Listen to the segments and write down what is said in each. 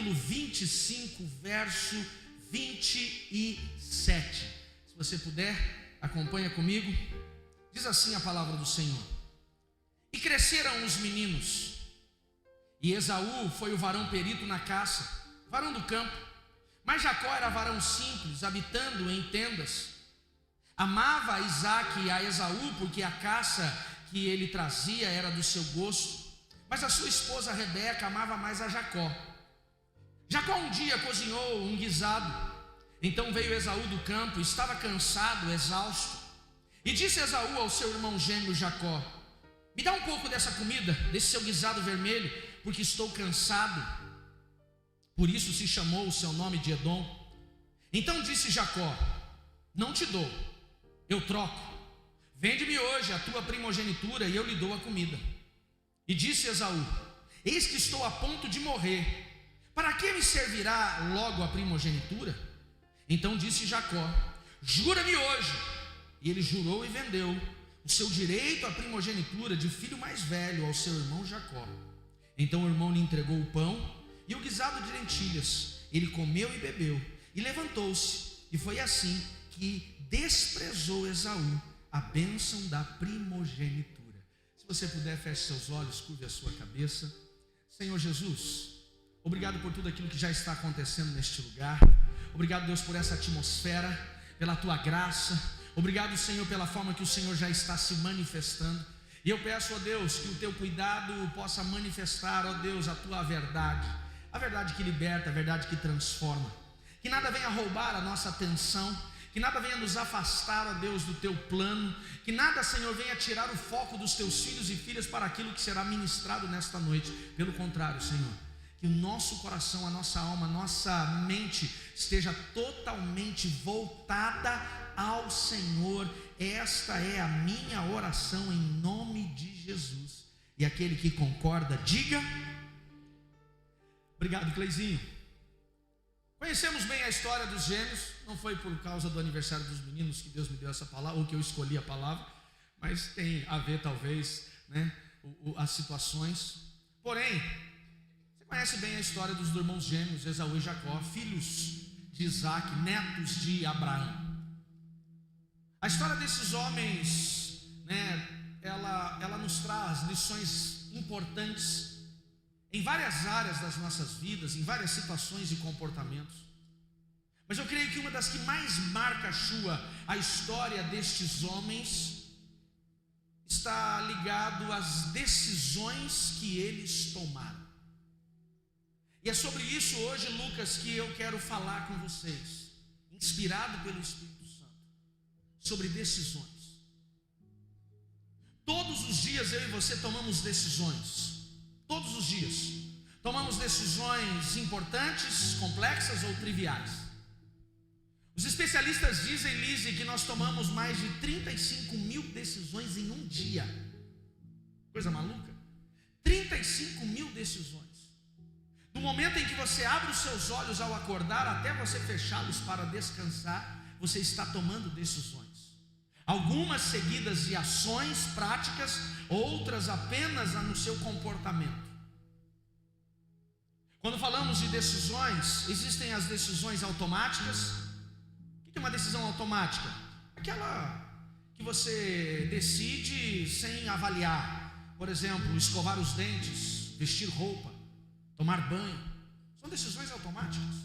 capítulo 25, verso 27. Se você puder, acompanha comigo. Diz assim a palavra do Senhor: E cresceram os meninos, e Esaú foi o varão perito na caça, varão do campo, mas Jacó era varão simples, habitando em tendas. Amava a Isaque e a Esaú, porque a caça que ele trazia era do seu gosto, mas a sua esposa Rebeca amava mais a Jacó. Jacó um dia cozinhou um guisado, então veio Esaú do campo, estava cansado, exausto, e disse Esaú ao seu irmão gêmeo Jacó: Me dá um pouco dessa comida, desse seu guisado vermelho, porque estou cansado. Por isso se chamou o seu nome de Edom. Então disse Jacó: Não te dou, eu troco. Vende-me hoje a tua primogenitura e eu lhe dou a comida. E disse Esaú: Eis que estou a ponto de morrer, para que me servirá logo a primogenitura? Então disse Jacó: Jura-me hoje. E ele jurou e vendeu o seu direito à primogenitura de filho mais velho ao seu irmão Jacó. Então o irmão lhe entregou o pão e o guisado de lentilhas. Ele comeu e bebeu, e levantou-se, e foi assim que desprezou Esaú a bênção da primogenitura. Se você puder, feche seus olhos, curve a sua cabeça. Senhor Jesus, obrigado por tudo aquilo que já está acontecendo neste lugar. Obrigado, Deus, por essa atmosfera, pela tua graça. Obrigado, Senhor, pela forma que o Senhor já está se manifestando. E eu peço, ó Deus, que o teu cuidado possa manifestar, ó Deus, a tua verdade. A verdade que liberta, a verdade que transforma. Que nada venha roubar a nossa atenção, que nada venha nos afastar, ó Deus, do teu plano. Que nada, Senhor, venha tirar o foco dos teus filhos e filhas para aquilo que será ministrado nesta noite. Pelo contrário, Senhor, que o nosso coração, a nossa alma, a nossa mente esteja totalmente voltada ao Senhor. Esta é a minha oração em nome de Jesus. E aquele que concorda, diga. Obrigado, Cleizinho. Conhecemos bem a história dos gêmeos. Não foi por causa do aniversário dos meninos que Deus me deu essa palavra, ou que eu escolhi a palavra, mas tem a ver talvez, né, as situações. Porém, você conhece bem a história dos irmãos gêmeos, Esaú e Jacó, filhos de Isaac, netos de Abraão. A história desses homens, né, ela nos traz lições importantes em várias áreas das nossas vidas, em várias situações e comportamentos. Mas eu creio que uma das que mais marca a história destes homens está ligado às decisões que eles tomaram. E é sobre isso hoje, Lucas, que eu quero falar com vocês, inspirado pelo Espírito Santo, sobre decisões. Todos os dias eu e você tomamos decisões. Todos os dias tomamos decisões importantes, complexas ou triviais. Os especialistas dizem, Lise, que nós tomamos mais de 35 mil decisões em um dia. Coisa maluca. 35 mil decisões. No momento em que você abre os seus olhos ao acordar, até você fechá-los para descansar, você está tomando decisões. Algumas seguidas de ações práticas, outras apenas no seu comportamento. Quando falamos de decisões, existem as decisões automáticas. O que é uma decisão automática? Aquela que você decide sem avaliar. Por exemplo, escovar os dentes, vestir roupa, tomar banho. São decisões automáticas.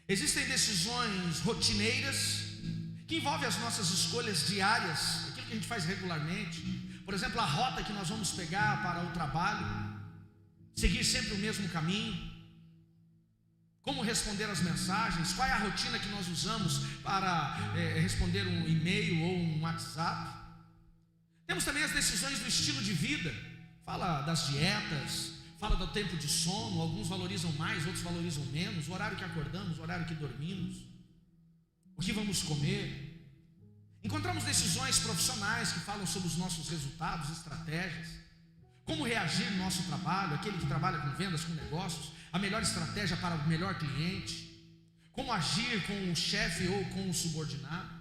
Existem decisões rotineiras, que envolvem as nossas escolhas diárias, aquilo que a gente faz regularmente. Por exemplo, a rota que nós vamos pegar para o trabalho, seguir sempre o mesmo caminho, como responder as mensagens, qual é a rotina que nós usamos para responder um e-mail ou um WhatsApp. Temos também as decisões do estilo de vida, fala das dietas, fala do tempo de sono, alguns valorizam mais, outros valorizam menos, o horário que acordamos, o horário que dormimos, o que vamos comer. Encontramos decisões profissionais que falam sobre os nossos resultados, estratégias, como reagir no nosso trabalho, aquele que trabalha com vendas, com negócios, a melhor estratégia para o melhor cliente, como agir com o chefe ou com o subordinado.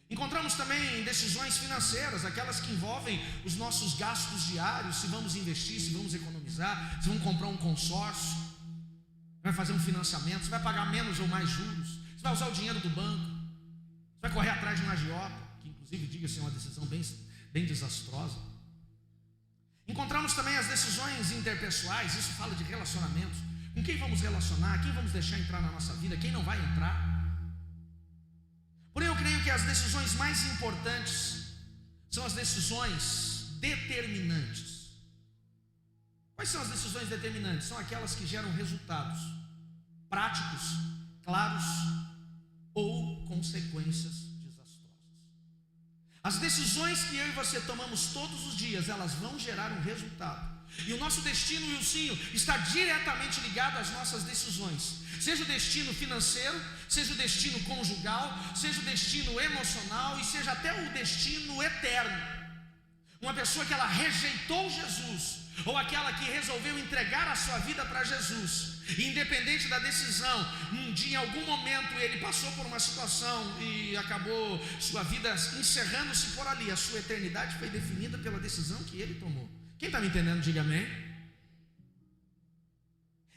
Encontramos também decisões financeiras, aquelas que envolvem os nossos gastos diários, se vamos investir, se vamos economizar, se vamos comprar um consórcio. vai fazer um financiamento, você vai pagar menos ou mais juros, você vai usar o dinheiro do banco, você vai correr atrás de um agiota, que inclusive, diga-se, é uma decisão bem desastrosa. Encontramos também as decisões interpessoais, isso fala de relacionamentos. Com quem vamos relacionar, quem vamos deixar entrar na nossa vida, quem não vai entrar. Porém, eu creio que as decisões mais importantes são as decisões determinantes. Quais são as decisões determinantes? São aquelas que geram resultados práticos, claros ou consequências desastrosas. As decisões que eu e você tomamos todos os dias, elas vão gerar um resultado. E o nosso destino, Wilsinho, está diretamente ligado às nossas decisões. Seja o destino financeiro, seja o destino conjugal, seja o destino emocional e seja até o destino eterno. Uma pessoa que ela rejeitou Jesus, ou aquela que resolveu entregar a sua vida para Jesus, e independente da decisão, em algum momento ele passou por uma situação e acabou sua vida encerrando-se por ali, a sua eternidade foi definida pela decisão que ele tomou. Quem está me entendendo, diga amém.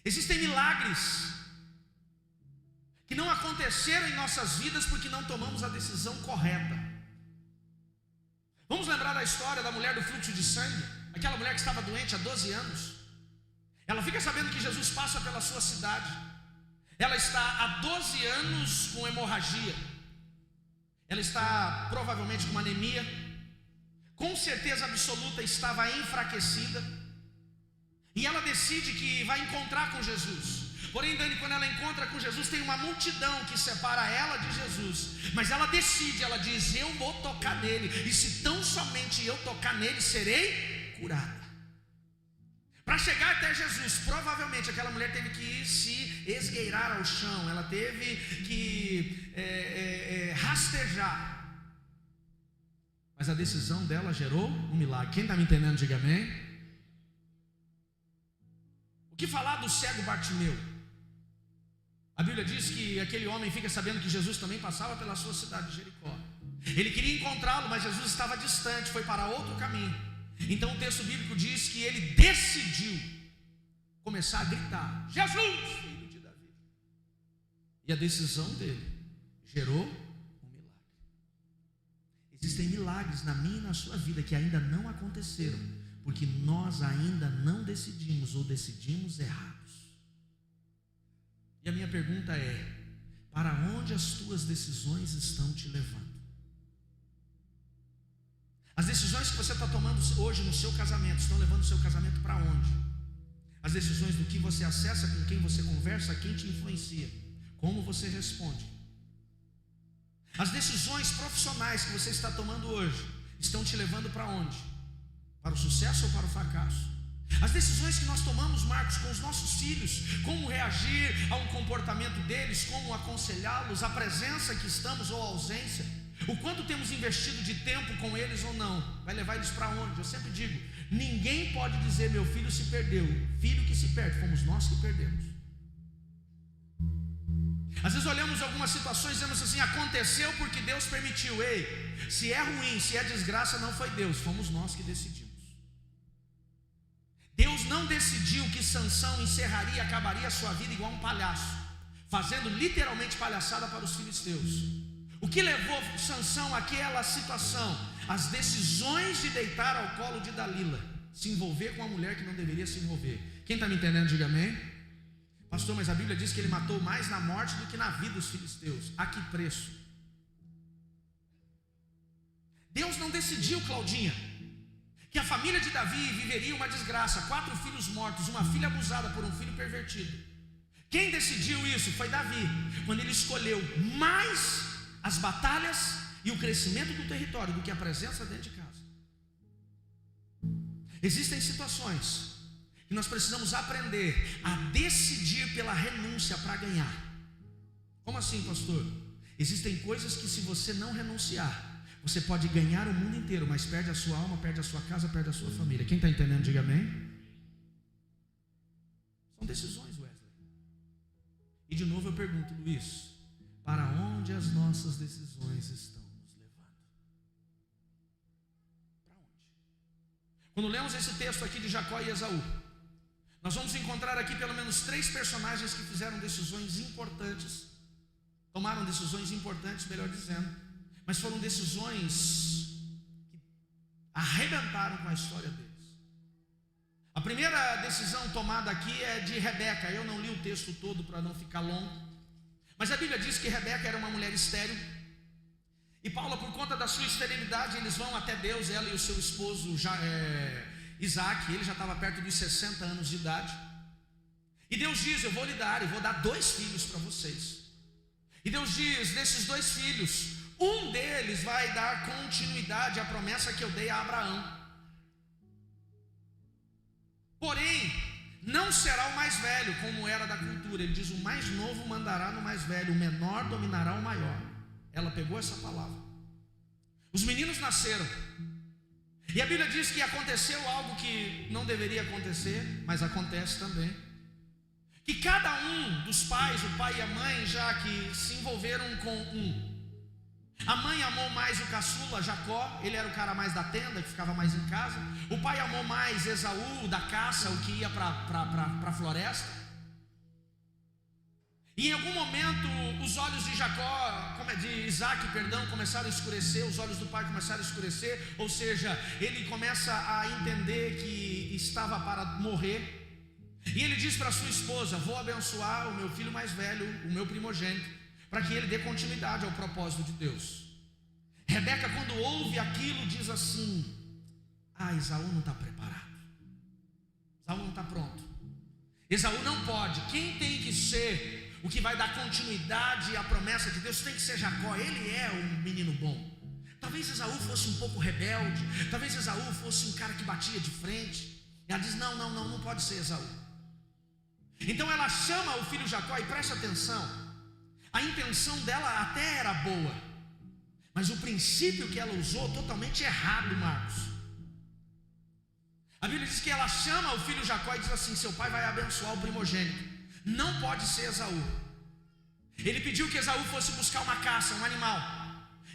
Existem milagres que não aconteceram em nossas vidas porque não tomamos a decisão correta. Vamos lembrar da história da mulher do fluxo de sangue, aquela mulher que estava doente há 12 anos. Ela fica sabendo que Jesus passa pela sua cidade. Ela está há 12 anos com hemorragia. Ela está provavelmente com anemia. Com certeza absoluta estava enfraquecida. E ela decide que vai encontrar com Jesus. Porém, Dani, quando ela encontra com Jesus, tem uma multidão que separa ela de Jesus. Mas ela decide, ela diz: eu vou tocar nele. E se tão somente eu tocar nele, serei curada. Para chegar até Jesus, provavelmente aquela mulher teve que se esgueirar ao chão. Ela teve que rastejar. Mas a decisão dela gerou um milagre. Quem está me entendendo, diga amém. O que falar do cego Bartimeu? A Bíblia diz que aquele homem fica sabendo que Jesus também passava pela sua cidade de Jericó. Ele queria encontrá-lo, mas Jesus estava distante, foi para outro caminho. Então o texto bíblico diz que ele decidiu começar a gritar: Jesus, filho de Davi. E a decisão dele gerou um milagre. Existem milagres na minha e na sua vida que ainda não aconteceram, porque nós ainda não decidimos ou decidimos errados. E a minha pergunta é: para onde as tuas decisões estão te levando? As decisões que você está tomando hoje no seu casamento estão levando o seu casamento para onde? As decisões do que você acessa, com quem você conversa, quem te influencia, como você responde. As decisões profissionais que você está tomando hoje estão te levando para onde? Para o sucesso ou para o fracasso? As decisões que nós tomamos, Marcos, com os nossos filhos, como reagir a um comportamento deles, como aconselhá-los, a presença que estamos ou a ausência, o quanto temos investido de tempo com eles ou não, vai levar eles para onde? Eu sempre digo, ninguém pode dizer meu filho se perdeu. Filho que se perde, fomos nós que perdemos. Às vezes olhamos algumas situações e dizemos assim: aconteceu porque Deus permitiu. Ei, se é ruim, se é desgraça, não foi Deus, fomos nós que decidimos. Deus não decidiu que Sansão encerraria e acabaria a sua vida igual um palhaço, fazendo literalmente palhaçada para os filisteus. O que levou Sansão àquela situação? As decisões de deitar ao colo de Dalila, se envolver com uma mulher que não deveria se envolver. Quem está me entendendo, diga amém. Pastor, mas a Bíblia diz que ele matou mais na morte do que na vida os filisteus. A que preço? Deus não decidiu, Claudinha, que a família de Davi viveria uma desgraça, 4 filhos mortos, uma filha abusada por um filho pervertido. Quem decidiu isso foi Davi, quando ele escolheu mais as batalhas e o crescimento do território do que a presença dentro de casa. Existem situações que nós precisamos aprender a decidir pela renúncia para ganhar. Como assim, pastor? Existem coisas que, se você não renunciar, você pode ganhar o mundo inteiro, mas perde a sua alma, perde a sua casa, perde a sua família. Quem está entendendo, diga amém. São decisões, Wesley. E de novo eu pergunto, Luiz, para onde as nossas decisões estão nos levando? Para onde? Quando lemos esse texto aqui de Jacó e Esaú, Nós vamos encontrar aqui pelo menos 3 personagens que fizeram decisões importantes, tomaram decisões importantes, melhor dizendo, mas foram decisões que arrebentaram com a história deles. A primeira decisão tomada aqui é de Rebeca. Eu não li o texto todo para não ficar longo, mas a Bíblia diz que Rebeca era uma mulher estéril, e Paula, por conta da sua esterilidade, eles vão até Deus, ela e o seu esposo Isaac. Ele já estava perto dos 60 anos de idade, e Deus diz: eu vou lhe dar, eu vou dar 2 filhos para vocês. E Deus diz: desses 2 filhos, um deles vai dar continuidade à promessa que eu dei a Abraão. Porém, não será o mais velho, como era da cultura. Ele diz: o mais novo mandará no mais velho, o menor dominará o maior. Ela pegou essa palavra. Os meninos nasceram, e a Bíblia diz que aconteceu algo que não deveria acontecer, mas acontece também. Que cada um dos pais, o pai e a mãe, já que se envolveram com um. A mãe amou mais o caçula, Jacó, ele era o cara mais da tenda, que ficava mais em casa. O pai amou mais Esaú, da caça, o que ia para a floresta. E em algum momento os olhos de Isaac, começaram a escurecer, os olhos do pai começaram a escurecer, ou seja, ele começa a entender que estava para morrer. E ele diz para sua esposa: vou abençoar o meu filho mais velho, o meu primogênito, para que ele dê continuidade ao propósito de Deus. Rebeca, quando ouve aquilo, diz assim: Esaú não está preparado, Esaú não está pronto, Esaú não pode. Quem tem que ser o que vai dar continuidade à promessa de Deus tem que ser Jacó. Ele é um menino bom. Talvez Esaú fosse um pouco rebelde, talvez Esaú fosse um cara que batia de frente. E ela diz: não pode ser Esaú. Então ela chama o filho Jacó, e presta atenção, a intenção dela até era boa, mas o princípio que ela usou totalmente errado, Marcos. A Bíblia diz que ela chama o filho Jacó e diz assim: seu pai vai abençoar o primogênito, não pode ser Esaú. Ele pediu que Esaú fosse buscar uma caça, um animal.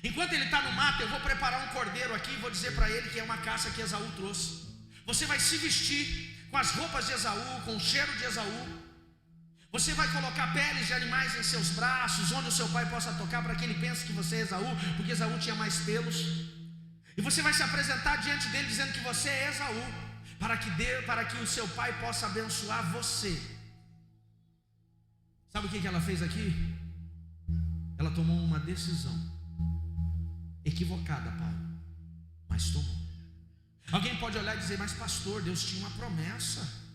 Enquanto ele está no mato, eu vou preparar um cordeiro aqui e vou dizer para ele que é uma caça que Esaú trouxe. Você vai se vestir com as roupas de Esaú, com o cheiro de Esaú. Você vai colocar peles de animais em seus braços, onde o seu pai possa tocar, para que ele pense que você é Esaú, porque Esaú tinha mais pelos. E você vai se apresentar diante dele dizendo que você é Esaú, para que o seu pai possa abençoar você. Sabe o que ela fez aqui? Ela tomou uma decisão equivocada, Paulo, mas tomou. Alguém pode olhar e dizer: mas pastor, Deus tinha uma promessa.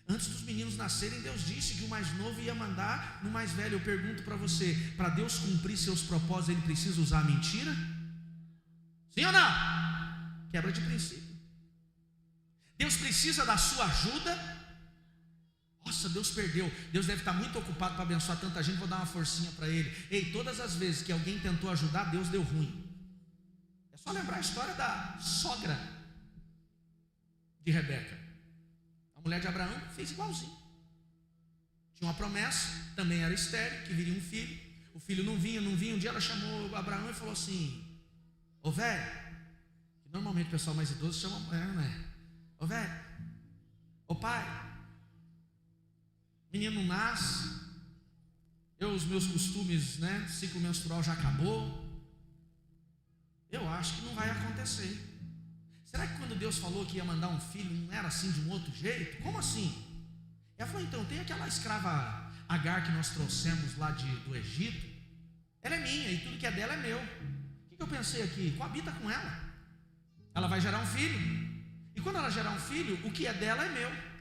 Antes dos meninos nascerem, Deus disse que o mais novo ia mandar no mais velho. Eu pergunto para você: para Deus cumprir seus propósitos, Ele precisa usar a mentira? Sim ou não? Quebra de princípio. Deus precisa da sua ajuda? Nossa, Deus perdeu. Deus deve estar muito ocupado para abençoar tanta gente, vou dar uma forcinha para ele. Ei, todas as vezes que alguém tentou ajudar, Deus deu ruim. É só lembrar a história da sogra de Rebeca. A mulher de Abraão fez igualzinho. Tinha uma promessa, também era estéril, que viria um filho. O filho não vinha. Um dia ela chamou Abraão e falou assim: ô velho, que normalmente o pessoal mais idoso chama, né? Ô velho, ô pai, menino não nasce, os meus costumes, né, ciclo menstrual já acabou, eu acho que não vai acontecer. Será que quando Deus falou que ia mandar um filho, não era assim de um outro jeito? Como assim? Ela falou: então, tem aquela escrava Agar que nós trouxemos lá do Egito, ela é minha e tudo que é dela é meu. O que eu pensei aqui? Coabita com ela, ela vai gerar um filho, e quando ela gerar um filho, o que é dela é meu.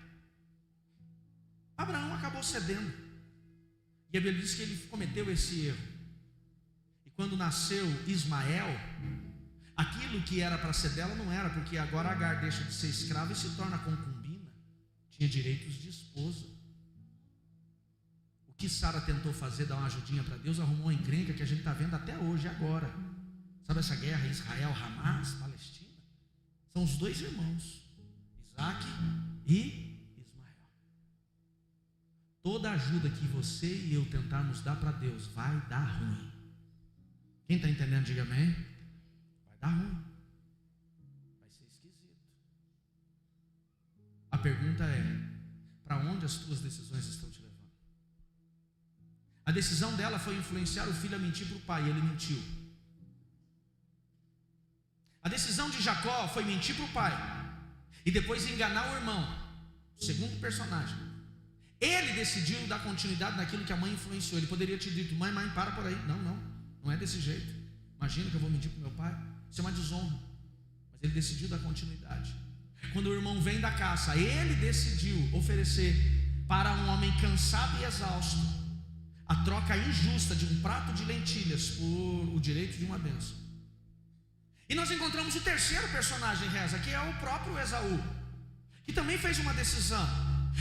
Abraão acabou cedendo, e a Bíblia diz que ele cometeu esse erro. E quando nasceu Ismael, aquilo que era para ser dela não era, porque agora Agar deixa de ser escrava e se torna concubina, tinha direitos de esposa. O que Sara tentou fazer, dar uma ajudinha para Deus, arrumou uma encrenca que a gente está vendo até hoje, agora. Sabe essa guerra Israel, Hamas, Palestina? São os 2 irmãos, Isaac e Ismael. Toda ajuda que você e eu tentarmos dar para Deus vai dar ruim. Quem está entendendo, diga amém. Vai dar ruim, vai ser esquisito. A pergunta é: para onde as tuas decisões estão te levando. A decisão dela foi influenciar o filho a mentir para o pai, e ele mentiu. A decisão de Jacó foi mentir para o pai e depois enganar o irmão, o segundo personagem. Ele decidiu dar continuidade naquilo que a mãe influenciou. Ele poderia ter dito: mãe, para por aí. Não é desse jeito. Imagina que eu vou mentir para o meu pai, isso é uma desonra. Mas ele decidiu dar continuidade. Quando o irmão vem da caça, ele decidiu oferecer para um homem cansado e exausto a troca injusta de um prato de lentilhas por o direito de uma bênção. E nós encontramos o terceiro personagem, Reza, que é o próprio Esaú, que também fez uma decisão.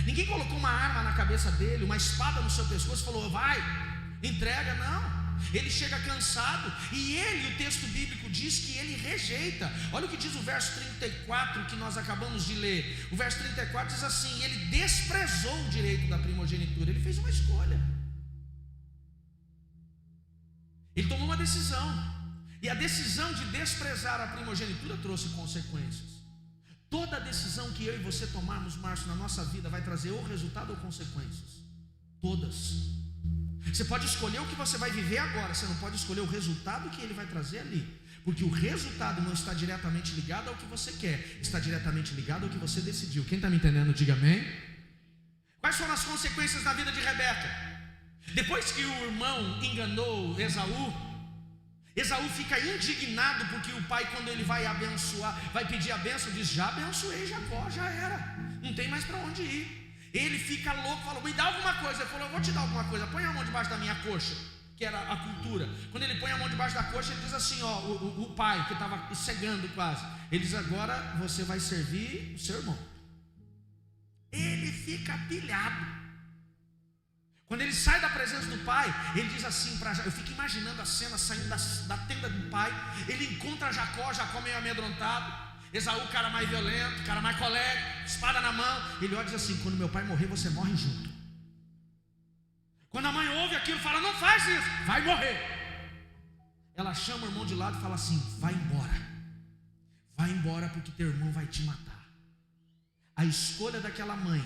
Ninguém colocou uma arma na cabeça dele, uma espada no seu pescoço e falou: vai, entrega. Não, ele chega cansado, e ele, o texto bíblico diz que ele rejeita. Olha o que diz o verso 34 que nós acabamos de ler. O verso 34 diz assim: ele desprezou o direito da primogenitura. Ele fez uma escolha, ele tomou uma decisão. E a decisão de desprezar a primogenitura trouxe consequências. Toda decisão que eu e você tomarmos, Márcio, na nossa vida vai trazer ou resultado ou consequências. Todas. Você pode escolher o que você vai viver agora, você não pode escolher o resultado que ele vai trazer ali. Porque o resultado não está diretamente ligado ao que você quer, está diretamente ligado ao que você decidiu. Quem está me entendendo, diga amém. Quais foram as consequências na vida de Rebeca? Depois que o irmão enganou Esaú, Esaú fica indignado porque o pai, quando ele vai abençoar, vai pedir a bênção, diz: já abençoei Jacó, já era, não tem mais para onde ir. Ele fica louco, falou: me dá alguma coisa. Ele falou: eu vou te dar alguma coisa, põe a mão debaixo da minha coxa, que era a cultura. Quando ele põe a mão debaixo da coxa, ele diz assim, o pai, que estava cegando quase, ele diz: agora você vai servir o seu irmão. Ele fica pilhado. Quando ele sai da presença do pai, ele diz assim para Jacó, eu fico imaginando a cena saindo da tenda do pai, ele encontra Jacó meio amedrontado, Esaú, cara mais violento, cara mais colérico, espada na mão. Ele olha e diz assim: quando meu pai morrer, você morre junto. Quando a mãe ouve aquilo, fala: não faz isso, vai morrer. Ela chama o irmão de lado e fala assim: vai embora porque teu irmão vai te matar. A escolha daquela mãe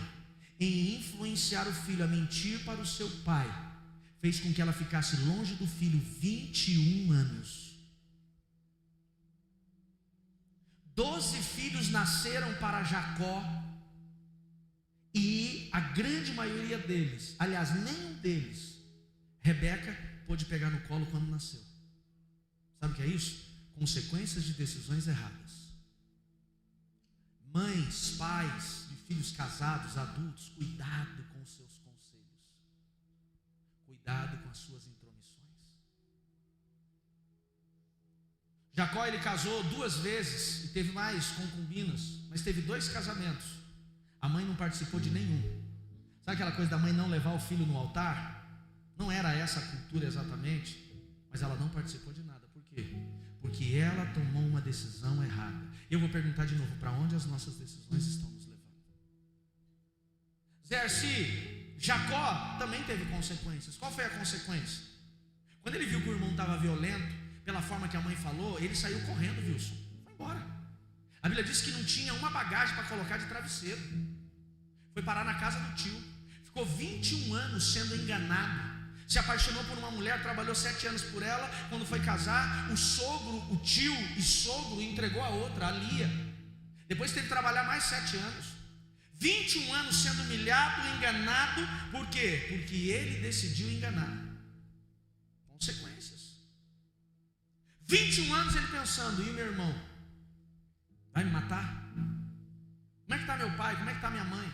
em influenciar o filho a mentir para o seu pai fez com que ela ficasse longe do filho 21 anos. 12 filhos nasceram para Jacó, e a grande maioria deles, aliás, nenhum deles, Rebeca pôde pegar no colo quando nasceu. Sabe o que é isso? Consequências de decisões erradas. Mães, pais de filhos casados, adultos, cuidado com os seus conselhos, cuidado com as suas intromissões. Jacó, ele casou 2 vezes e teve mais concubinas, mas teve 2 casamentos. A mãe não participou de nenhum. Sabe aquela coisa da mãe não levar o filho no altar? Não era essa a cultura exatamente, mas ela não participou de nada. Por quê? Porque ela tomou uma decisão errada. Eu vou perguntar de novo: para onde as nossas decisões estão nos levando? Zerci, Jacó também teve consequências. Qual foi a consequência? Quando ele viu que o irmão estava violento, pela forma que a mãe falou, ele saiu correndo, Wilson, foi embora. A Bíblia diz que não tinha uma bagagem para colocar de travesseiro. Foi parar na casa do tio. Ficou 21 anos sendo enganado. Se apaixonou por uma mulher, trabalhou 7 anos por ela. Quando foi casar, o tio e sogro entregou a outra, a Lia. Depois teve que trabalhar mais 7 anos. 21 anos sendo humilhado, enganado. Por quê? Porque ele decidiu enganar. Consequências. 21 anos ele pensando: e meu irmão? Vai me matar? Como é que está meu pai? Como é que está minha mãe?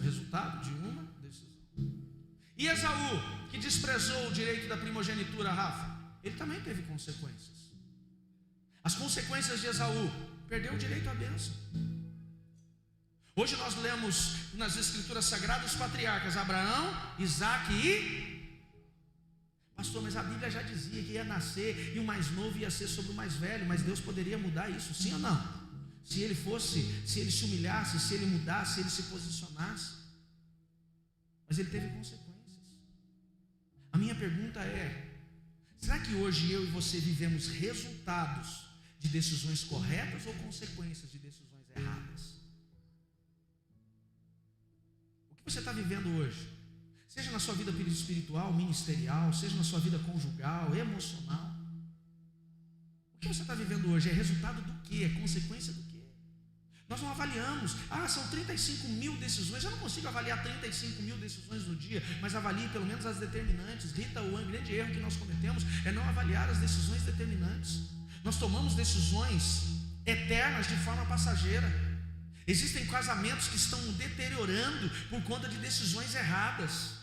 Resultado de uma decisão. E Esaú, que desprezou o direito da primogenitura, Rafa, ele também teve consequências. As consequências de Esaú: perdeu o direito à bênção. Hoje nós lemos nas escrituras sagradas os patriarcas Abraão, Isaac e... Pastor, mas a Bíblia já dizia que ia nascer e o mais novo ia ser sobre o mais velho. Mas Deus poderia mudar isso, sim ou não? Se ele se humilhasse, se ele mudasse, se ele se posicionasse. Mas ele teve consequências. A minha pergunta é: será que hoje eu e você vivemos resultados de decisões corretas ou consequências de decisões erradas? que você está vivendo hoje? Seja na sua vida espiritual, ministerial, seja na sua vida conjugal, emocional. O que você está vivendo hoje é resultado do quê? É consequência do quê? Nós não avaliamos. São 35 mil decisões. Eu não consigo avaliar 35 mil decisões no dia, mas avalie pelo menos as determinantes. Rita, o grande erro que nós cometemos é não avaliar as decisões determinantes. Nós tomamos decisões eternas de forma passageira. Existem casamentos que estão deteriorando por conta de decisões erradas,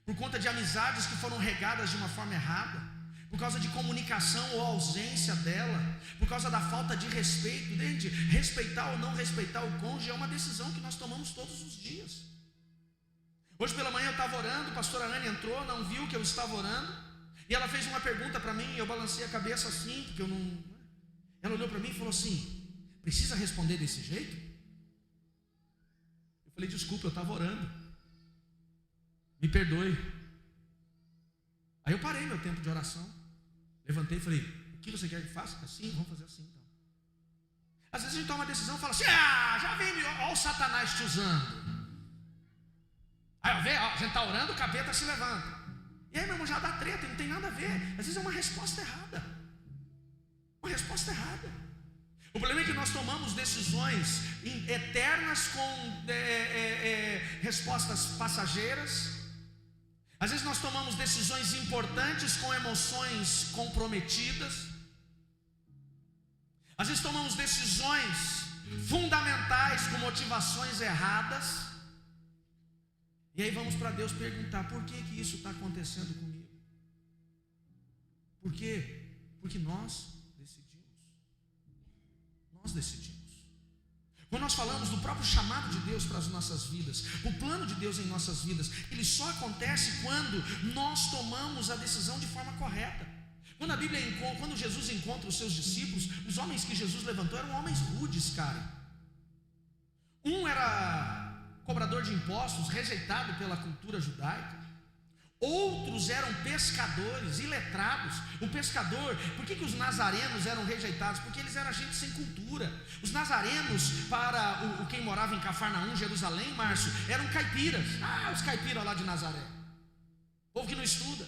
por conta de amizades que foram regadas de uma forma errada, por causa de comunicação ou ausência dela, por causa da falta de respeito. Entende? Respeitar ou não respeitar o cônjuge é uma decisão que nós tomamos todos os dias. Hoje pela manhã eu estava orando, a pastora Anne entrou, não viu que eu estava orando, e ela fez uma pergunta para mim, e eu balancei a cabeça assim, porque eu não... Ela olhou para mim e falou assim: precisa responder desse jeito? Eu falei: desculpa, eu estava orando, me perdoe. Aí eu parei meu tempo de oração, levantei e falei: o que você quer que faça? Assim? Vamos fazer assim então. Às vezes a gente toma uma decisão e fala assim: já vem, olha o Satanás te usando. Aí a gente está orando, o capeta se levanta. E aí, meu irmão, já dá treta, não tem nada a ver. Às vezes é uma resposta errada. Uma resposta errada. O problema é que nós tomamos decisões eternas com respostas passageiras. Às vezes nós tomamos decisões importantes com emoções comprometidas. Às vezes tomamos decisões fundamentais com motivações erradas. E aí vamos para Deus perguntar: por que isso está acontecendo comigo? Por quê? Porque nós decidimos. Quando nós falamos do próprio chamado de Deus para as nossas vidas, o plano de Deus em nossas vidas, ele só acontece quando nós tomamos a decisão de forma correta. Quando Jesus encontra os seus discípulos, os homens que Jesus levantou eram homens rudes, cara. Um era cobrador de impostos, rejeitado pela cultura judaica. Outros eram pescadores, iletrados. O pescador, por que os nazarenos eram rejeitados? Porque eles eram gente sem cultura. Os nazarenos, para quem morava em Cafarnaum, Jerusalém, Márcio, eram caipiras. Os caipiras lá de Nazaré, povo que não estuda.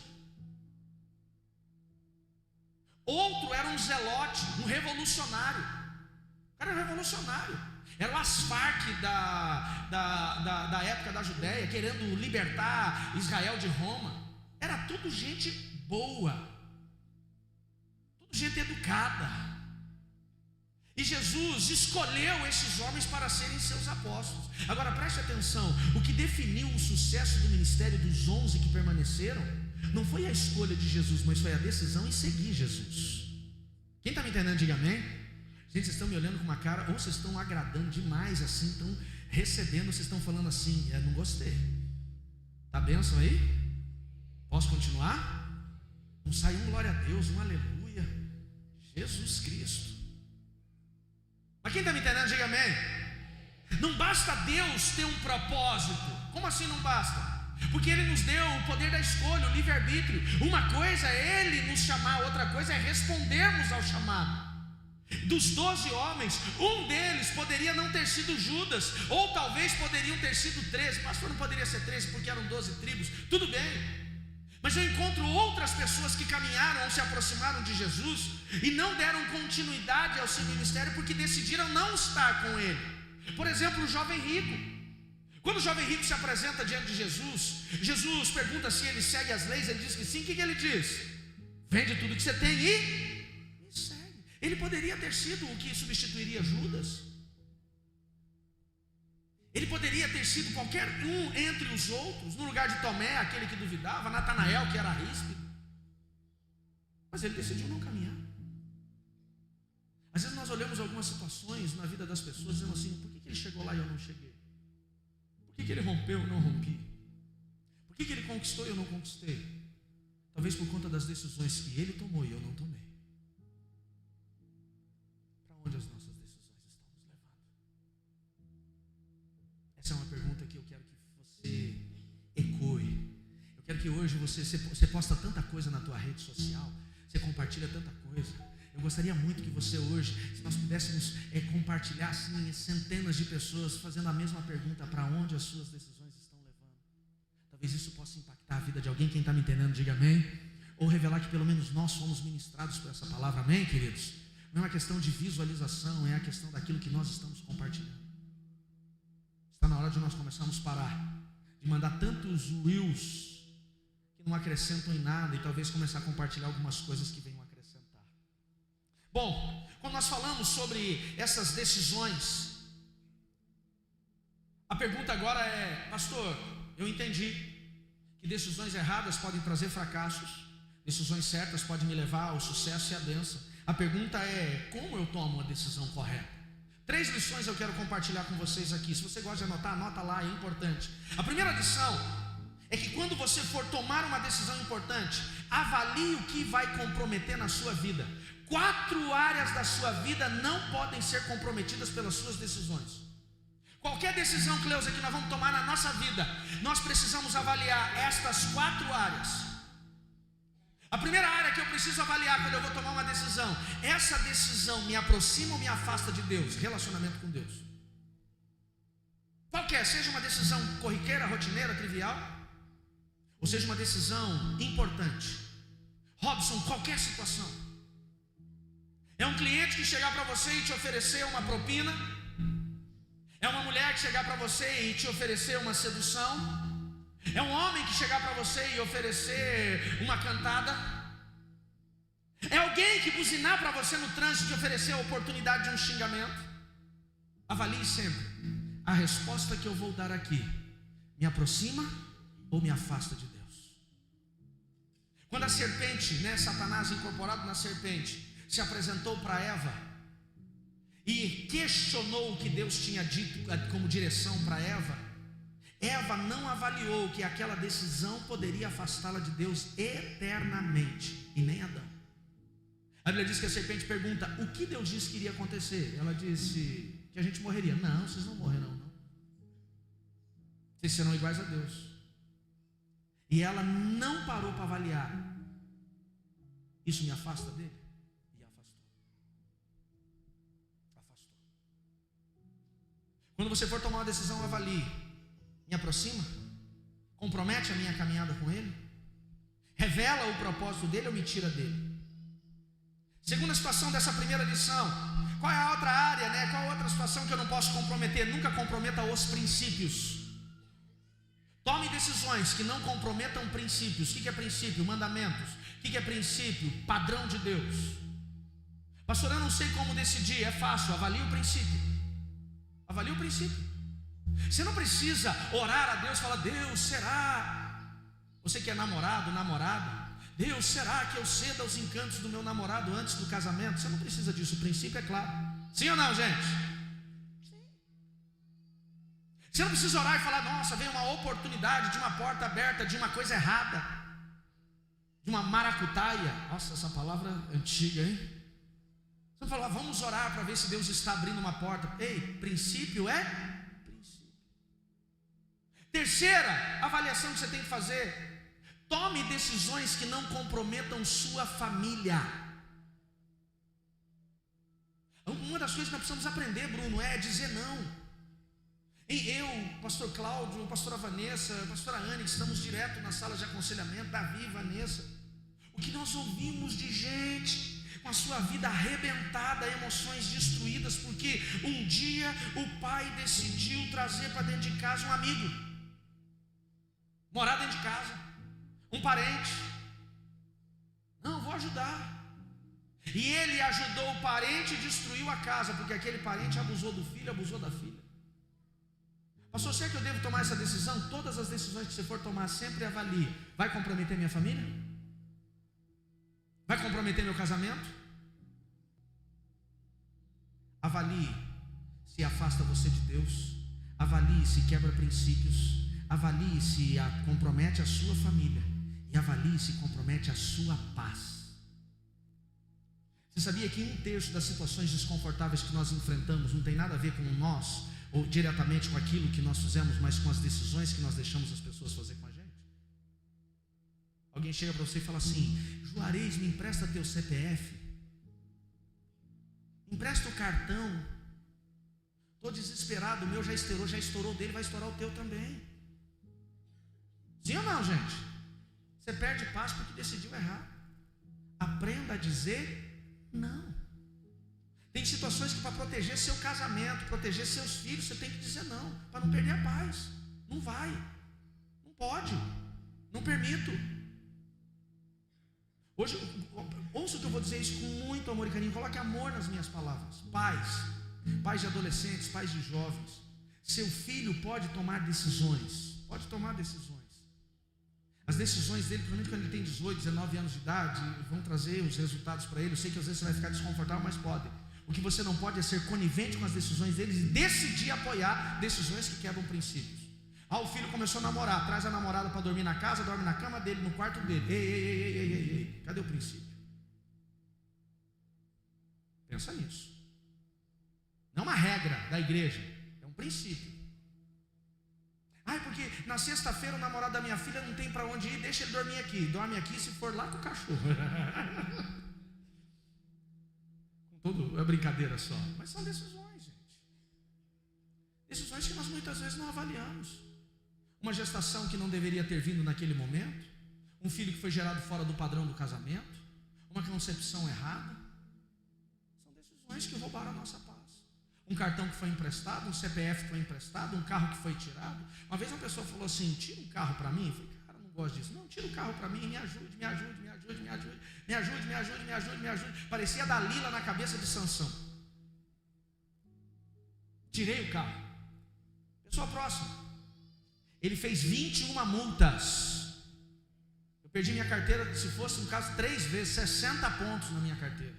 Outro era um zelote, um revolucionário. O cara era revolucionário. Era o Asfarque da época da Judéia, querendo libertar Israel de Roma. Era tudo gente boa, tudo gente educada. E Jesus escolheu esses homens para serem seus apóstolos. Agora preste atenção: o que definiu o sucesso do ministério dos 11 que permaneceram não foi a escolha de Jesus, mas foi a decisão em seguir Jesus. Quem está me entendendo, diga amém. Gente, vocês estão me olhando com uma cara, ou vocês estão agradando demais assim, estão recebendo, vocês estão falando assim: não gostei. Tá bênção aí? Posso continuar? Não sai um glória a Deus, um aleluia. Jesus Cristo. Mas quem está me entendendo, diga amém. Não basta Deus ter um propósito. Como assim não basta? Porque Ele nos deu o poder da escolha, o livre-arbítrio. Uma coisa é Ele nos chamar, outra coisa é respondermos ao chamado. Dos 12 homens, um deles poderia não ter sido Judas, ou talvez poderiam ter sido 13. Pastor, não poderia ser 13 porque eram 12 tribos. Tudo bem, mas eu encontro outras pessoas que caminharam ou se aproximaram de Jesus e não deram continuidade ao seu ministério porque decidiram não estar com Ele. Por exemplo, o jovem rico. Quando o jovem rico se apresenta diante de Jesus, Jesus pergunta se ele segue as leis. Ele diz que sim. O que ele diz? Vende tudo que você tem e segue. Ele poderia ter sido o que substituiria Judas. Ele poderia ter sido qualquer um entre os outros, no lugar de Tomé, aquele que duvidava, Natanael, que era ríspido. Mas ele decidiu não caminhar. Às vezes nós olhamos algumas situações na vida das pessoas dizendo assim: por que ele chegou lá e eu não cheguei? Por que ele rompeu e eu não rompi? Por que ele conquistou e eu não conquistei? Talvez por conta das decisões que ele tomou e eu não tomei. Para onde as nossas decisões estão nos levando? Essa é uma pergunta que eu quero que você ecoe. Eu quero que hoje você posta tanta coisa na tua rede social, você compartilha tanta coisa. Eu gostaria muito que você hoje, se nós pudéssemos compartilhar assim, centenas de pessoas fazendo a mesma pergunta: para onde as suas decisões Talvez isso possa impactar a vida de alguém. Quem está me entendendo, diga amém. Ou revelar que pelo menos nós somos ministrados por essa palavra, amém, queridos? Não é uma questão de visualização, é a questão daquilo que nós estamos compartilhando. Está na hora de nós começarmos a parar de mandar tantos reels que não acrescentam em nada e talvez começar a compartilhar algumas coisas que venham acrescentar. Bom, quando nós falamos sobre essas decisões, a pergunta agora é: pastor, eu entendi que decisões erradas podem trazer fracassos, decisões certas podem me levar ao sucesso e à bênção. A pergunta é: como eu tomo uma decisão correta? 3 lições eu quero compartilhar com vocês aqui. Se você gosta de anotar, anota lá, é importante. A primeira lição é que quando você for tomar uma decisão importante, avalie o que vai comprometer na sua vida. 4 áreas da sua vida não podem ser comprometidas pelas suas decisões. Qualquer decisão, Cleusa, que nós vamos tomar na nossa vida, nós precisamos avaliar estas 4 áreas. A primeira área que eu preciso avaliar quando eu vou tomar uma decisão: essa decisão me aproxima ou me afasta de Deus? Relacionamento com Deus. Qualquer, seja uma decisão corriqueira, rotineira, trivial, ou seja uma decisão importante. Robson, qualquer situação. É um cliente que chegar para você e te oferecer uma propina. É uma mulher que chegar para você e te oferecer uma sedução. É um homem que chegar para você e oferecer uma cantada. É alguém que buzinar para você no trânsito e te oferecer a oportunidade de um xingamento. Avalie sempre: a resposta que eu vou dar aqui me aproxima ou me afasta de Deus? Quando a serpente, Satanás incorporado na serpente, se apresentou para Eva e questionou o que Deus tinha dito como direção para Eva, Eva não avaliou que aquela decisão poderia afastá-la de Deus eternamente, e nem Adão. A Bíblia diz que a serpente pergunta: o que Deus disse que iria acontecer? Ela disse que a gente morreria. Não, vocês não morrerão, não. Vocês serão iguais a Deus. E ela não parou para avaliar: isso me afasta dele? E afastou. Quando você for tomar uma decisão, avalie: me aproxima? Compromete a minha caminhada com Ele? Revela o propósito dele ou me tira dele? Segunda situação dessa primeira lição: qual é a outra área, Qual a outra situação que eu não posso comprometer? Nunca comprometa os princípios. Tome decisões que não comprometam princípios. O que é princípio? Mandamentos. O que é princípio? Padrão de Deus. Pastor, eu não sei como decidir. É fácil, avalie o princípio. Avalie o princípio. Você não precisa orar a Deus e falar: Deus, será? Você que é namorado, namorada, Deus, será que eu cedo aos encantos do meu namorado antes do casamento? Você não precisa disso, o princípio é claro. Sim ou não, gente? Sim. Você não precisa orar e falar: nossa, veio uma oportunidade de uma porta aberta, de uma coisa errada, de uma maracutaia. Nossa, essa palavra antiga, hein? Você não fala: vamos orar para ver se Deus está abrindo uma porta. Ei, princípio é princípio. Terceira avaliação que você tem que fazer: tome decisões que não comprometam sua família. Uma das coisas que nós precisamos aprender, Bruno, é dizer não. Eu, pastor Cláudio, pastora Vanessa, pastora Anne, que estamos direto na sala de aconselhamento, Davi, Vanessa, o que nós ouvimos de gente com a sua vida arrebentada, emoções destruídas, porque um dia o pai decidiu trazer para dentro de casa um amigo, morar dentro de casa, um parente. Não, vou ajudar. E ele ajudou o parente e destruiu a casa, porque aquele parente abusou do filho, abusou da filha. Pastor, será que eu devo tomar essa decisão? Todas as decisões que você for tomar, sempre avalie: vai comprometer minha família? Vai comprometer meu casamento? Avalie se afasta você de Deus. Avalie se quebra princípios. Avalie se compromete a sua família. E avalie se compromete a sua paz. Você sabia que 1/3 das situações desconfortáveis que nós enfrentamos não tem nada a ver com nós, ou diretamente com aquilo que nós fizemos, mas com as decisões que nós deixamos as pessoas fazer com a gente? Alguém chega para você e fala assim: Juarez, me empresta teu CPF, empresta o cartão, estou desesperado, o meu já estourou, o dele vai estourar o teu também. Sim ou não, gente? Você perde paz porque decidiu errar. Aprenda a dizer não. Tem situações que para proteger seu casamento, proteger seus filhos, você tem que dizer não, para não perder a paz. Não vai, não pode, não permito. Hoje, ouça o que eu vou dizer isso com muito amor e carinho. Coloque amor nas minhas palavras. Pais de adolescentes, pais de jovens, seu filho pode tomar decisões, pode tomar decisões. As decisões dele, principalmente quando ele tem 18, 19 anos de idade, vão trazer os resultados para ele. Eu sei que às vezes você vai ficar desconfortável, mas pode. O que você não pode é ser conivente com as decisões deles e decidir apoiar decisões que quebram princípios. O filho começou a namorar, traz a namorada para dormir na casa, dorme na cama dele, no quarto dele. Ei, cadê o princípio? Pensa nisso. Não é uma regra da igreja, é um princípio. Porque na sexta-feira o namorado da minha filha não tem para onde ir, deixa ele dormir aqui. Dorme aqui se for lá com o cachorro. É brincadeira só, mas são decisões, gente. Decisões que nós muitas vezes não avaliamos. Uma gestação que não deveria ter vindo naquele momento, um filho que foi gerado fora do padrão do casamento, uma concepção errada. São decisões que roubaram a nossa paz. Um cartão que foi emprestado, um CPF que foi emprestado, um carro que foi tirado. Uma vez uma pessoa falou assim: tira um carro para mim. Eu falei: cara, não gosto disso. Não, tira o carro para mim, me ajude. Parecia Dalila na cabeça de Sansão. Tirei o carro. Pessoa próxima. Ele fez 21 multas. Eu perdi minha carteira, se fosse no caso 3 vezes, 60 pontos na minha carteira.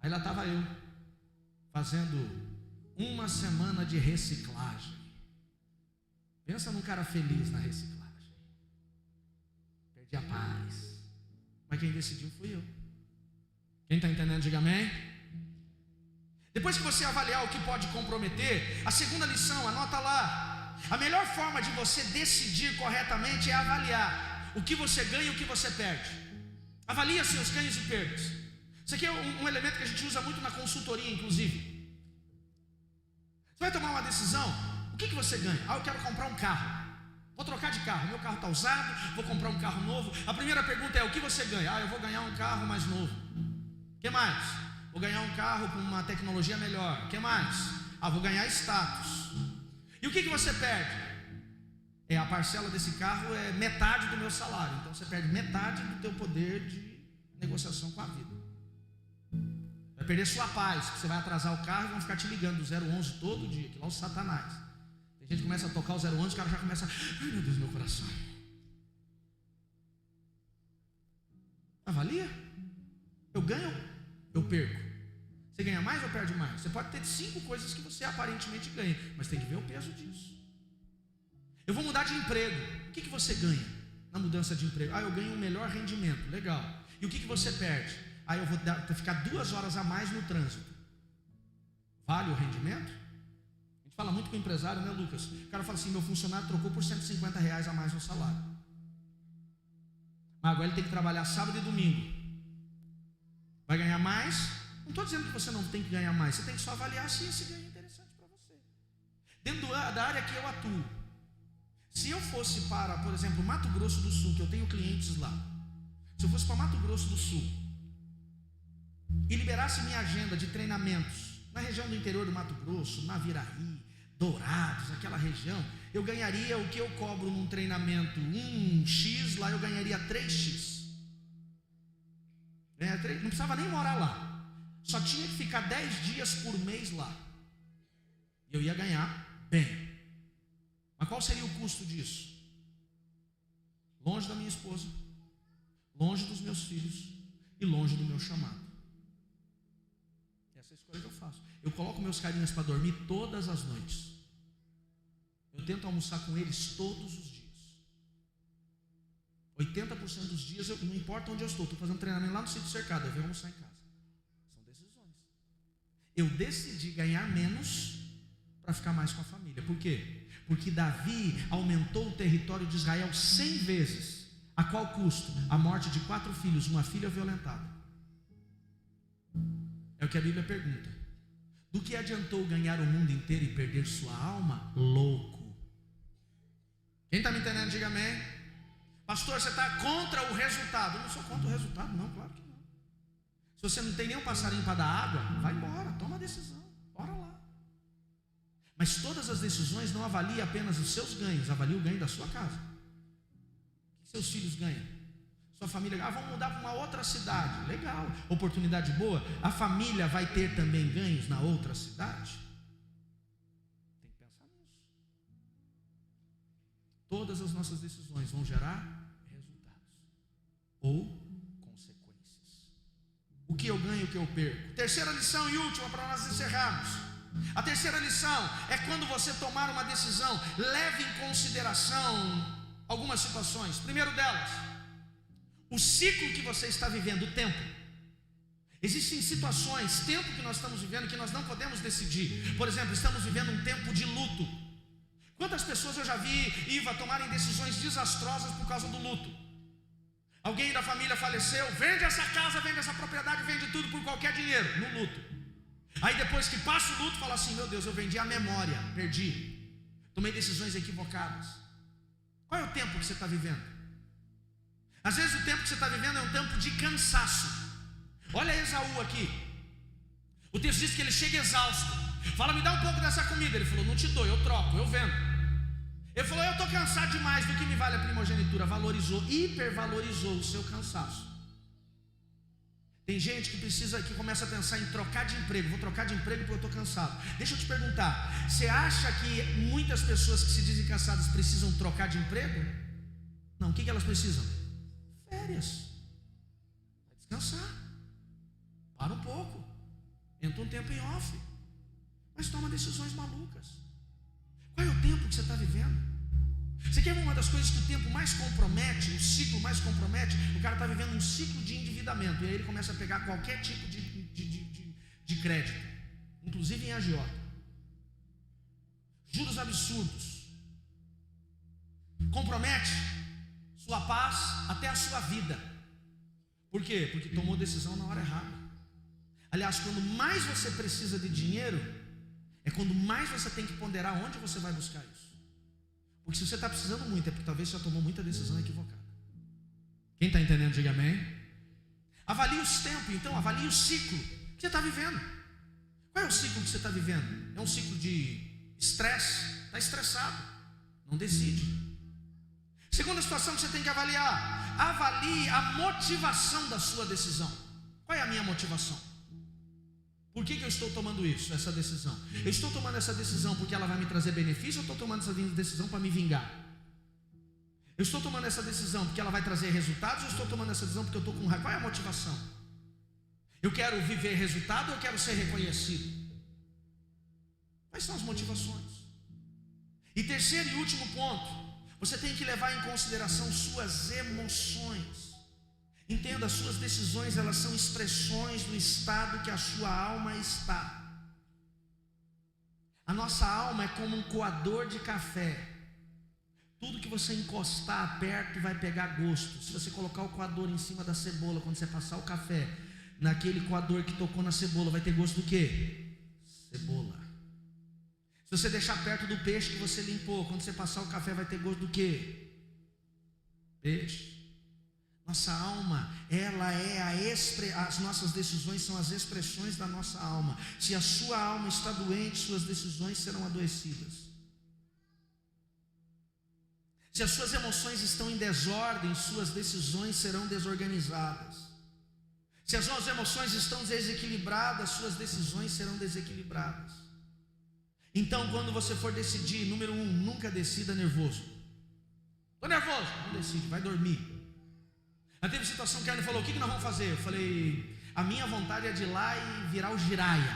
Aí lá estava eu, fazendo uma semana de reciclagem. Pensa num cara feliz na reciclagem. Perdi a paz. Mas quem decidiu fui eu. Quem está entendendo, diga amém. Depois que você avaliar o que pode comprometer, a segunda lição, anota lá. A melhor forma de você decidir corretamente é avaliar o que você ganha e o que você perde. Avalia seus ganhos e perdas. Isso aqui é um elemento que a gente usa muito na consultoria, inclusive. Você vai tomar uma decisão, o que você ganha? Eu quero comprar um carro. Vou trocar de carro, meu carro está usado, vou comprar um carro novo. A primeira pergunta é: o que você ganha? Eu vou ganhar um carro mais novo. O que mais? Vou ganhar um carro com uma tecnologia melhor. O que mais? Vou ganhar status. E o que você perde? A parcela desse carro é metade do meu salário. Então você perde metade do teu poder de negociação com a vida. Vai perder sua paz, porque você vai atrasar o carro e vão ficar te ligando do 011 todo dia, que lá é o Satanás. Tem gente que começa a tocar o 011, o cara já começa: ai meu Deus, meu coração. Avalia. Eu ganho, eu perco. Você ganha mais ou perde mais? Você pode ter 5 coisas que você aparentemente ganha, mas tem que ver o peso disso. Eu vou mudar de emprego. O que você ganha na mudança de emprego? Eu ganho um melhor rendimento. Legal. E o que você perde? Eu vou ficar 2 horas a mais no trânsito. Vale o rendimento? A gente fala muito com o empresário, né, Lucas? O cara fala assim: meu funcionário trocou por R$150 a mais no salário. Mas agora ele tem que trabalhar sábado e domingo. Vai ganhar mais? Não estou dizendo que você não tem que ganhar mais. Você tem que só avaliar se esse ganho é interessante para você. Dentro da área que eu atuo, se eu fosse para, por exemplo, Mato Grosso do Sul, que eu tenho clientes lá, se eu fosse para Mato Grosso do Sul e liberasse minha agenda de treinamentos na região do interior do Mato Grosso, Naviraí, Dourados, aquela região, eu ganharia o que eu cobro num treinamento 1x, lá eu ganharia 3x. Não precisava nem morar lá, só tinha que ficar 10 dias por mês lá, e eu ia ganhar bem. Mas qual seria o custo disso? Longe da minha esposa, longe dos meus filhos e longe do meu chamado. Essa é a escolha que eu faço. Eu coloco meus carinhas para dormir todas as noites. Eu tento almoçar com eles todos os dias. 80% dos dias, não importa onde eu estou fazendo treinamento lá no sítio cercado, eu venho almoçar em casa. São decisões. Eu decidi ganhar menos para ficar mais com a família. Por quê? Porque Davi aumentou o território de Israel 100 vezes. A qual custo? A morte de 4 filhos, uma filha violentada. É o que a Bíblia pergunta. Do que adiantou ganhar o mundo inteiro e perder sua alma? Louco. Quem está me entendendo? Diga amém. Pastor, você está contra o resultado? Eu não sou contra o resultado, não, claro que não. Se você não tem nem um passarinho para dar água, vai embora, toma a decisão, bora lá. Mas todas as decisões não avaliam apenas os seus ganhos, avalia o ganho da sua casa. O que seus filhos ganham? Sua família, vamos mudar para uma outra cidade, legal, oportunidade boa. A família vai ter também ganhos na outra cidade? Tem que pensar nisso. Todas as nossas decisões vão gerar resultados ou consequências. O que eu ganho e o que eu perco. Terceira lição e última para nós encerrarmos. A terceira lição é quando você tomar uma decisão, leve em consideração algumas situações. Primeiro delas, o ciclo que você está vivendo, o tempo. Existem situações, tempo que nós estamos vivendo que nós não podemos decidir. Por exemplo, estamos vivendo um tempo de luto. Quantas pessoas eu já vi, Iva, tomarem decisões desastrosas por causa do luto? Alguém da família faleceu, vende essa casa, vende essa propriedade, vende tudo por qualquer dinheiro, no luto. Aí depois que passa o luto, fala assim, meu Deus, eu vendi a memória, perdi. Tomei decisões equivocadas. Qual é o tempo que você está vivendo? Às vezes o tempo que você está vivendo é um tempo de cansaço. Olha Esaú aqui. O texto diz que ele chega exausto. Fala, me dá um pouco dessa comida. Ele falou, não te dou, eu troco, eu vendo. Ele falou, eu estou cansado demais, do que me vale a primogenitura. Valorizou, hipervalorizou o seu cansaço. Tem gente que começa a pensar em trocar de emprego. Vou trocar de emprego porque eu estou cansado. Deixa eu te perguntar, você acha que muitas pessoas que se dizem cansadas precisam trocar de emprego? Não, o que elas precisam? Férias. Vai descansar. Para um pouco. Entra um tempo em off. Mas toma decisões malucas. Qual é o tempo que você está vivendo? Você quer ver uma das coisas que o tempo mais compromete, o ciclo mais compromete? O cara está vivendo um ciclo de endividamento. E aí ele começa a pegar qualquer tipo de crédito, inclusive em agiota. Juros absurdos. Compromete sua paz, até a sua vida. Por quê? Porque tomou decisão na hora errada. Aliás, quando mais você precisa de dinheiro, é quando mais você tem que ponderar onde você vai buscar isso. Porque se você está precisando muito, é porque talvez você já tomou muita decisão equivocada. Quem está entendendo, diga amém. Avalie os tempos, então, avalie o ciclo que você está vivendo. Qual é o ciclo que você está vivendo? É um ciclo de estresse? Está estressado, não decide. Segunda situação que você tem que avaliar: avalie a motivação da sua decisão. Qual é a minha motivação? Por que eu estou tomando essa decisão? Eu estou tomando essa decisão porque ela vai me trazer benefício, ou estou tomando essa decisão para me vingar? Eu estou tomando essa decisão porque ela vai trazer resultados, ou estou tomando essa decisão porque eu estou com raiva? Qual é a motivação? Eu quero viver resultado, ou eu quero ser reconhecido? Quais são as motivações? E terceiro e último ponto, você tem que levar em consideração suas emoções. Entenda, as suas decisões, elas são expressões do estado que a sua alma está. A nossa alma é como um coador de café. Tudo que você encostar perto vai pegar gosto. Se você colocar o coador em cima da cebola, quando você passar o café naquele coador que tocou na cebola, vai ter gosto do quê? Cebola. Se você deixar perto do peixe que você limpou, quando você passar o café, vai ter gosto do quê? Peixe. Nossa alma, ela é as nossas decisões são as expressões da nossa alma. Se a sua alma está doente, suas decisões serão adoecidas. Se as suas emoções estão em desordem, suas decisões serão desorganizadas. Se as suas emoções estão desequilibradas, suas decisões serão desequilibradas. Então, quando você for decidir, número 1, nunca decida nervoso. Estou nervoso, não decide, vai dormir. Já teve situação que a Ana falou, o que nós vamos fazer? Eu falei, a minha vontade é de ir lá e virar o giraia.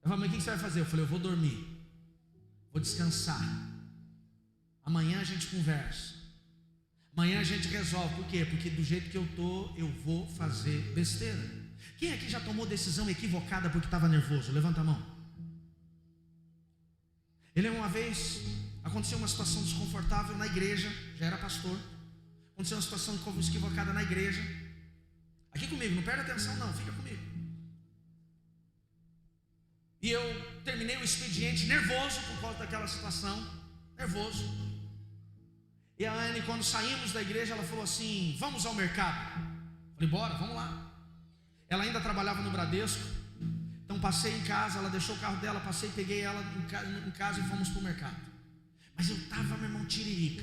Eu falei, mas o que você vai fazer? Eu falei, eu vou dormir, vou descansar. Amanhã a gente conversa. Amanhã a gente resolve. Por quê? Porque do jeito que eu estou, eu vou fazer besteira. Quem aqui já tomou decisão equivocada porque estava nervoso? Levanta a mão. Uma vez, aconteceu uma situação desconfortável na igreja, já era pastor. Aconteceu uma situação equivocada na igreja. Aqui comigo, não perde atenção não, fica comigo. E eu terminei o expediente nervoso por causa daquela situação. Nervoso. E a Anne, quando saímos da igreja, ela falou assim: vamos ao mercado. Falei: bora, vamos lá. Ela ainda trabalhava no Bradesco. Então passei em casa, ela deixou o carro dela, passei, peguei ela em casa e fomos para o mercado. Mas eu estava, meu irmão, tiririca.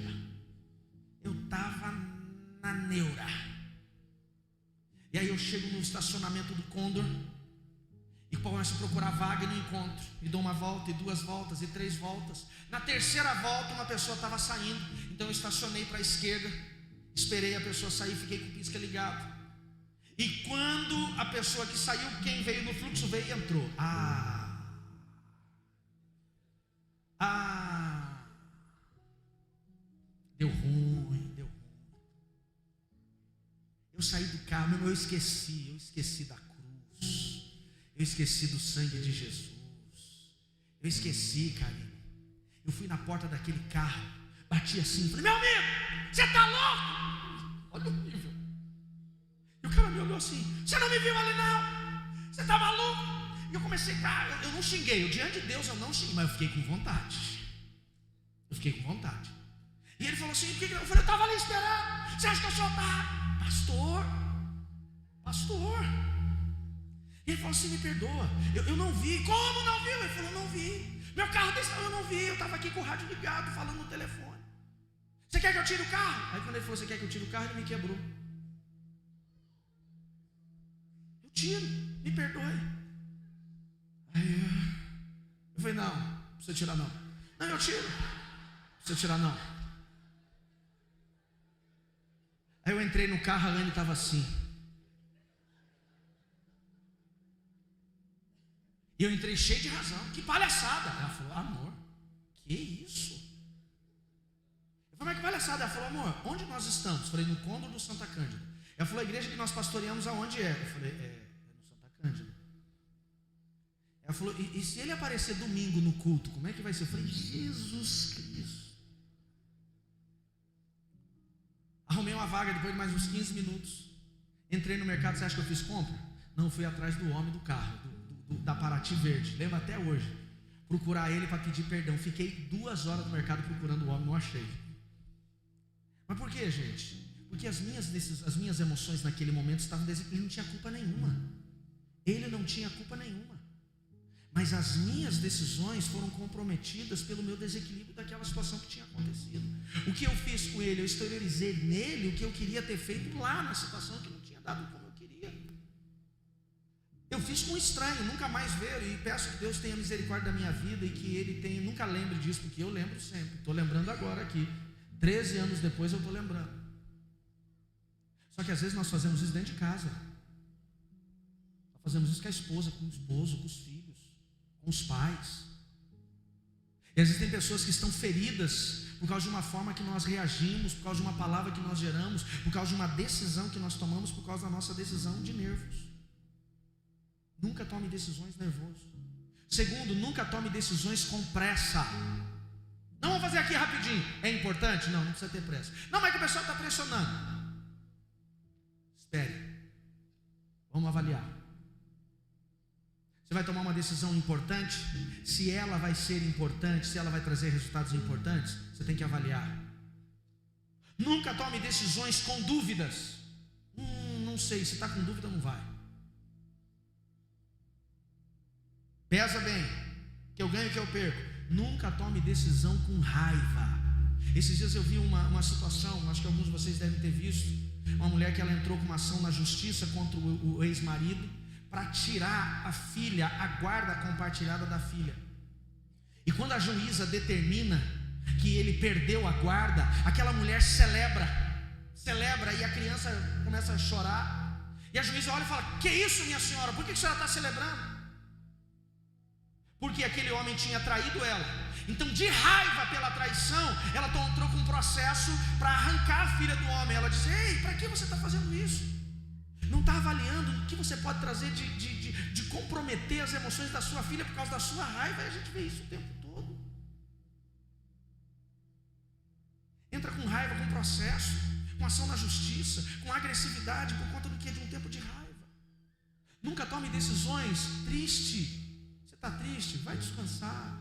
Eu estava na neura. E aí eu chego no estacionamento do Condor e começo a procurar vaga e não encontro. E dou uma volta, e 2 voltas, e 3 voltas. Na terceira volta uma pessoa estava saindo. Então eu estacionei para a esquerda, esperei a pessoa sair, fiquei com o pisca ligado. E quando a pessoa que saiu, quem veio no fluxo veio e entrou. Deu ruim. Eu saí do carro, eu esqueci da cruz. Eu esqueci do sangue de Jesus. Eu esqueci, carinho. Eu fui na porta daquele carro, bati assim, falei: meu amigo, você está louco? Olha o nível. E o cara me olhou assim: você não me viu ali não? Você está maluco? E eu comecei, cara, eu não xinguei, diante de Deus eu não xinguei, mas eu fiquei com vontade. E ele falou assim: eu falei: eu estava ali esperando. Você acha que eu sou otário? Pastor. E ele falou assim: me perdoa, eu não vi. Como não viu? Ele falou: não vi. Meu carro desse eu não vi, eu estava aqui com o rádio ligado, falando no telefone. Você quer que eu tire o carro? Aí quando ele falou: você quer que eu tire o carro? Ele me quebrou. Eu tiro, me perdoe. Aí eu falei: não precisa tirar não. Não, eu tiro. Não precisa tirar não. Aí eu entrei no carro, a Anne estava assim. E eu entrei cheio de razão. Que palhaçada. Ela falou: amor, que isso? Eu falei: mas que palhaçada? Ela falou: amor, onde nós estamos? Eu falei: no Condor do Santa Cândida. Ela falou: a igreja que nós pastoreamos aonde é? Eu falei: é no Santa Cândida. Ela falou: e se ele aparecer domingo no culto, como é que vai ser? Eu falei: Jesus Cristo. Arrumei uma vaga depois de mais uns 15 minutos. Entrei no mercado. Você acha que eu fiz compra? Não, fui atrás do homem do carro, da Paraty verde, lembro até hoje. Procurar ele para pedir perdão. Fiquei 2 horas no mercado procurando o homem, não achei. Mas por que, gente? Porque as minhas emoções naquele momento estavam desequilibradas. Ele não tinha culpa nenhuma. Ele não tinha culpa nenhuma. Mas as minhas decisões foram comprometidas pelo meu desequilíbrio daquela situação que tinha acontecido. O que eu fiz com ele? Eu exteriorizei nele o que eu queria ter feito lá na situação que não tinha dado como eu queria. Eu fiz com um estranho, nunca mais ver, e peço que Deus tenha misericórdia da minha vida e que Ele tenha, nunca lembre disso, porque eu lembro sempre. Estou lembrando agora aqui, 13 anos depois eu estou lembrando. Só que às vezes nós fazemos isso dentro de casa. Nós fazemos isso com a esposa, com o esposo, com os filhos, com os pais. E às vezes tem pessoas que estão feridas por causa de uma forma que nós reagimos, por causa de uma palavra que nós geramos, por causa de uma decisão que nós tomamos, por causa da nossa decisão de nervos. Nunca tome decisões nervoso. Segundo, nunca tome decisões com pressa. Não vou fazer aqui rapidinho. É importante? Não precisa ter pressa. Não, mas que o pessoal está pressionando. Espere. Vamos avaliar. Você vai tomar uma decisão importante. Se ela vai ser importante, se ela vai trazer resultados importantes, você tem que avaliar. Nunca tome decisões com dúvidas. Não sei, se está com dúvida não vai. Pesa bem, que eu ganho, que eu perco. Nunca tome decisão com raiva. Esses dias eu vi uma situação, acho que alguns de vocês devem ter visto. Uma mulher que ela entrou com uma ação na justiça contra o ex-marido para tirar a filha, a guarda compartilhada da filha. E quando a juíza determina que ele perdeu a guarda, aquela mulher celebra, e a criança começa a chorar. E a juíza olha e fala: que isso, minha senhora, por que a senhora está celebrando? Porque aquele homem tinha traído ela. Então, de raiva pela traição, ela entrou com um processo para arrancar a filha do homem. Ela disse: ei, para que você está fazendo isso? Não está avaliando o que você pode trazer de comprometer as emoções da sua filha por causa da sua raiva. E a gente vê isso o tempo todo. Entra com raiva, com processo, com ação na justiça, com agressividade por conta do que? De um tempo de raiva. Nunca tome decisões tristes. Está triste? Vai descansar.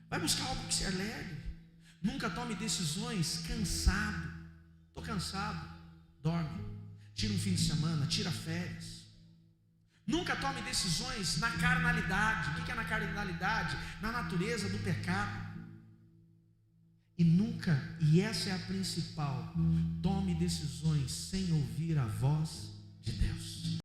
Vai buscar algo que se alegre. Nunca tome decisões cansado. Estou cansado, dorme. Tira um fim de semana, tira férias. Nunca tome decisões na carnalidade. O que é na carnalidade? Na natureza do pecado. E nunca, e essa é a principal, tome decisões sem ouvir a voz de Deus.